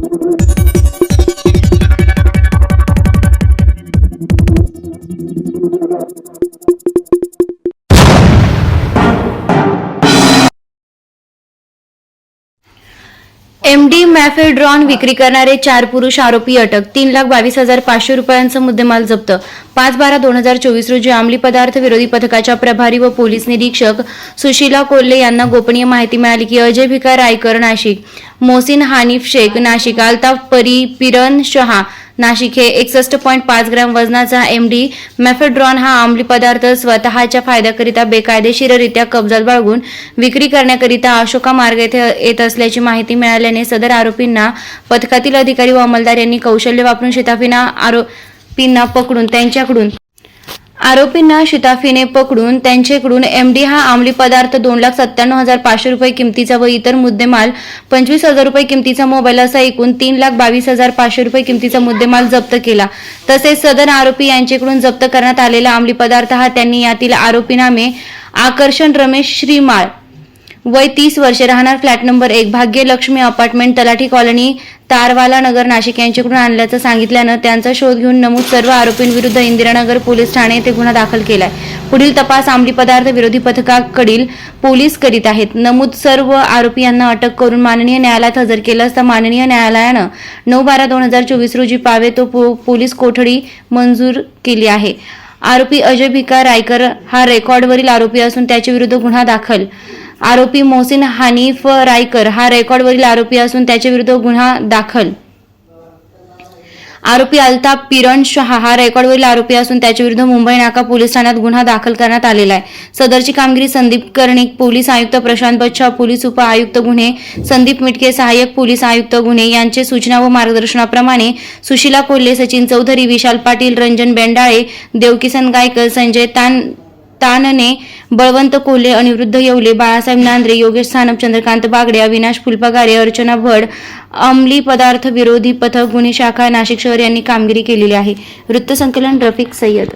MD mephedrone विक्री करणारे 4 पुरुष आरोपी अटक. 3,22,500 रुपयांचा मुद्देमाल जप्त. 5/12/2024 रोजी अंमली पदार्थ विरोधी पथकाच्या प्रभारी व पोलीस निरीक्षक सुशीला कोल्हे यांना गोपनीय माहिती मिळाली की अजय भिका रायकर नाशिक, मोहसिन हानिफ शेख नाशिक, अल्ताफ पिरन शहा नाशिक हे 61.5 ग्रॅम वजनाचा एमडी मॅफेड्रॉन हा अंमली पदार्थ स्वतःच्या फायद्याकरिता बेकायदेशीररित्या कब्जात बाळगून विक्री करण्याकरिता अशोका मार्ग येथे येत असल्याची माहिती मिळाल्याने सदर आरोपींना पथकातील अधिकारी व अंमलदार यांनी कौशल्य वापरून आरोपींना पकडून त्यांच्याकडून एमडी हा अंमली पदार्थ 2,97,500 रुपये किमतीचा व इतर मुद्देमाल 25,000 रुपये किमतीचा मोबाईल असा एकूण 3,22,500 रुपये किमतीचा मुद्देमाल जप्त केला. तसेच सदर आरोपी यांच्याकडून जप्त करण्यात आलेला अंमली पदार्थ हा त्यांनी यातील आरोपी नामे आकर्षण रमेश श्रीमाळ वय 30 वर्षे राहणार फ्लॅट नंबर 1 भाग्यलक्ष्मी अपार्टमेंट तलाठी कॉलनी तारवाला नगर नाशिक यांच्याकडून आणल्याचं सांगितल्यानं त्यांचा शोध घेऊन नमूद सर्व आरोपींविरुद्ध इंदिरानगर पोलीस ठाणे येथे गुन्हा दाखल केलाय. पुढील तपास अंमली पदार्थ विरोधी पथकाकडील पोलीस करीत आहेत. नमूद सर्व आरोपी यांना अटक करून माननीय न्यायालयात हजर केलं असता माननीय न्यायालयानं 9/12/2024 रोजी पावेतो पोलीस कोठडी मंजूर केली आहे. आरोपी अजय भिका रायकर हा रेकॉर्डवरील आरोपी असून त्याच्याविरुद्ध गुन्हा दाखल. आरोपी मोहसिन हानिफ रायकर हा रेकॉर्डवरील आरोपी असून त्याच्याविरुद्ध गुन्हा दाखल. आरोपी अल्ताफ पिरन शहा हा रेकॉर्डवरील आरोपी असून त्याच्याविरुद्ध मुंबई नाका पोलीस ठाण्यात गुन्हा दाखल करण्यात आलेला आहे. सदरची कामगिरी संदीप कर्णिक पोलीस आयुक्त, प्रशांत बच्छा पोलीस उप आयुक्त गुन्हे, संदीप मिटके सहाय्यक पोलीस आयुक्त गुन्हे यांचे सूचना व मार्गदर्शनाप्रमाणे सुशीला कोल्हे, सचिन चौधरी, विशाल पाटील, रंजन बेंडाळे, देवकिसन गायकर, संजय तानने, बळवंत कोल्हे, अनिरुद्ध येवले, बाळासाहेब नांद्रे, योगेश सानप, चंद्रकांत बागडे, अविनाश फुलपगारे, अर्चना भड, अंमली पदार्थ विरोधी पथक गुन्हे शाखा नाशिक शहर यांनी कामगिरी केलेली आहे. वृत्तसंकलन रफिक सय्यद.